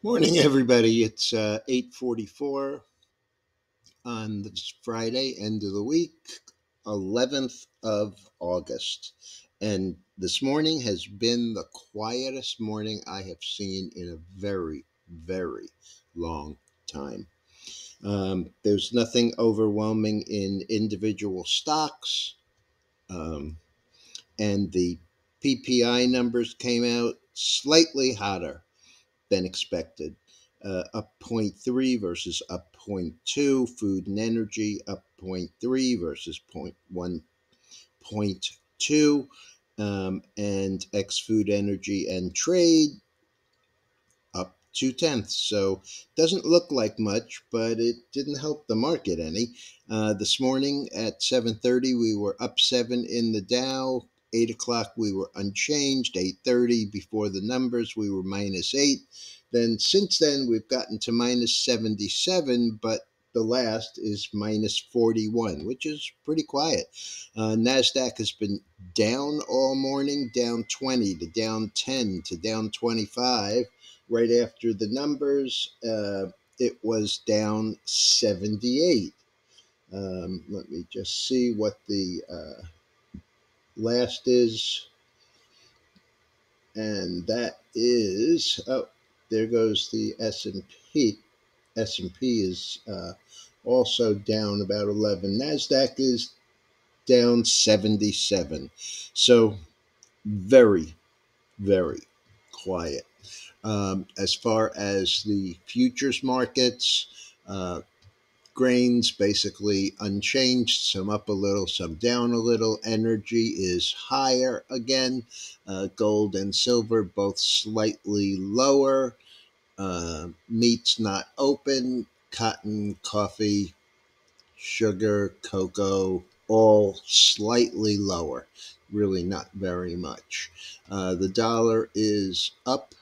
Morning, everybody. It's 8:44 on this Friday, end of the week, 11th of August. And this morning has been the quietest morning I have seen in a very, very long time. There's nothing overwhelming in individual stocks. Um, and the PPI numbers came out slightly hotter than expected. Up zero point 0.3 versus up zero point 0.2. Food and energy up zero point 0.3 versus zero point 0.1, zero point 0.2. And ex food energy and trade up 2/10. So doesn't look like much, but it didn't help the market any. This morning at 7:30, we were up 7 in the Dow. 8 o'clock, we were unchanged. 8:30 before the numbers, we were -8. Then since then, we've gotten to -77, but the last is -41, which is pretty quiet. Nasdaq has been down all morning, down 20 to down 10 to down 25. Right after the numbers, it was down 78. Let me just see what the last is, and that is, oh, there goes the S&P. S&P is also down about 11. Nasdaq is down 77. So very, very quiet. As far as the futures markets, uh, grains basically unchanged, some up a little, some down a little. Energy is higher again. Gold and silver both slightly lower. Meat's not open. Cotton, coffee, sugar, cocoa, all slightly lower. Really not very much. The dollar is up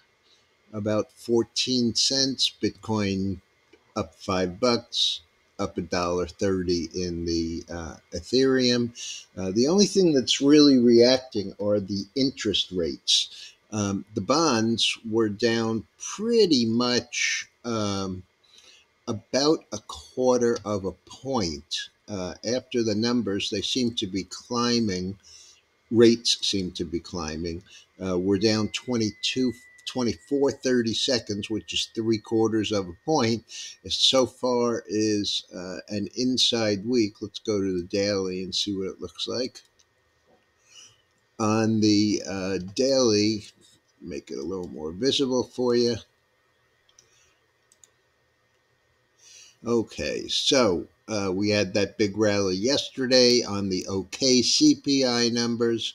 about 14 cents. Bitcoin up $5, up $1.30 in the Ethereum. The only thing that's really reacting are the interest rates. The bonds were down pretty much about a quarter of a point. After the numbers, they seem to be climbing. Rates seem to be climbing. We're down 24 30 seconds, which is 3/4 of a point. So far is an inside week. Let's go to the daily and see what it looks like. On the daily, make it a little more visible for you. Okay, so we had that big rally yesterday on the OK CPI numbers,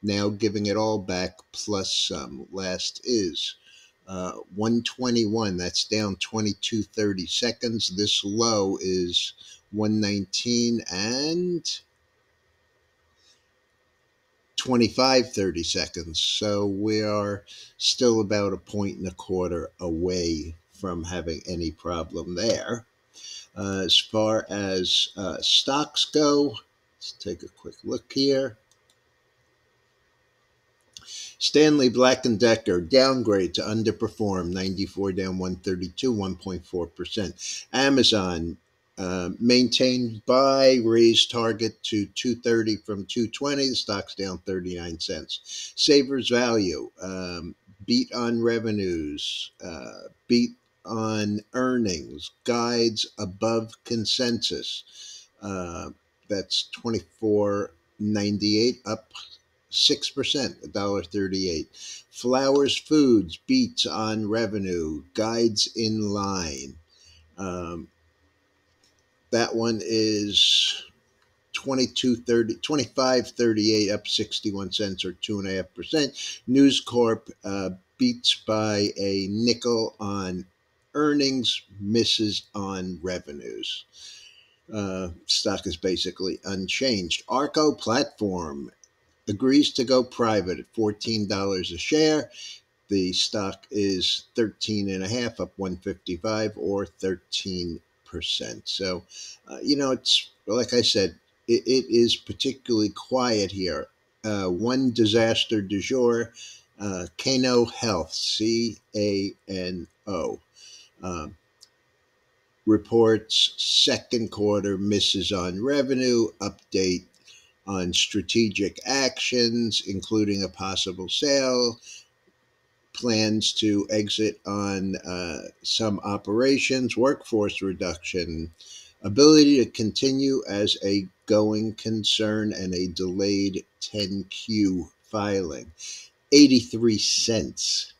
now giving it all back plus some. Last is 121, that's down 22 30 seconds. This low is 119 and 25 30 seconds. So we are still about a point and a quarter away from having any problem there. As far as stocks go, let's take a quick look here. Stanley Black & Decker downgrade to underperform, 94 down 132, 1.4%. Amazon maintained buy, raised target to 230 from 220. The stock's down 39 cents. Savers Value beat on revenues, beat on earnings, guides above consensus. That's 24.98, up 6%, $1.38. Flowers Foods beats on revenue, guides in line. That one is 25.38, up 61 cents or 2.5%. News Corp beats by a nickel on earnings, misses on revenues. Stock is basically unchanged. Arco Platform agrees to go private at $14 a share. The stock is 13 and a half, up 155 or 13%. So, it's like I said, it is particularly quiet here. One disaster du jour, Cano Health, CANO, reports second quarter misses on revenue, update on strategic actions, including a possible sale, plans to exit on some operations, workforce reduction, ability to continue as a going concern, and a delayed 10Q filing. 83 cents,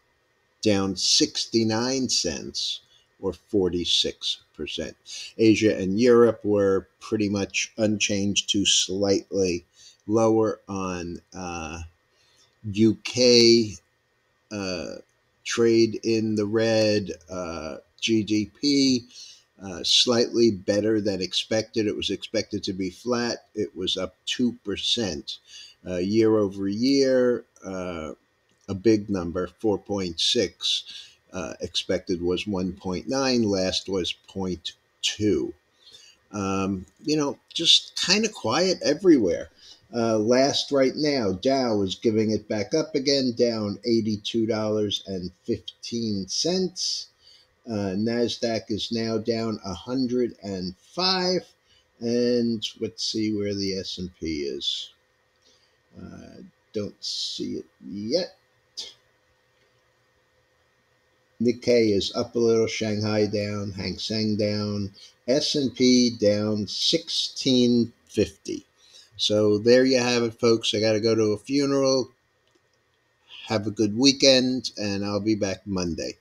down 69 cents, or 46%. Asia and Europe were pretty much unchanged to slightly lower on UK trade in the red, GDP slightly better than expected. It was expected to be flat. It was up 2% year over year. A big number, 4.6. Expected was 1.9. Last was 0.2. Just kind of quiet everywhere. Last right now, Dow is giving it back up again, down $82.15. Nasdaq is now down 105, and let's see where the S&P is. Don't see it yet. Nikkei is up a little, Shanghai down, Hang Seng down, S&P down 1650. So there you have it, folks. I got to go to a funeral. Have a good weekend, and I'll be back Monday.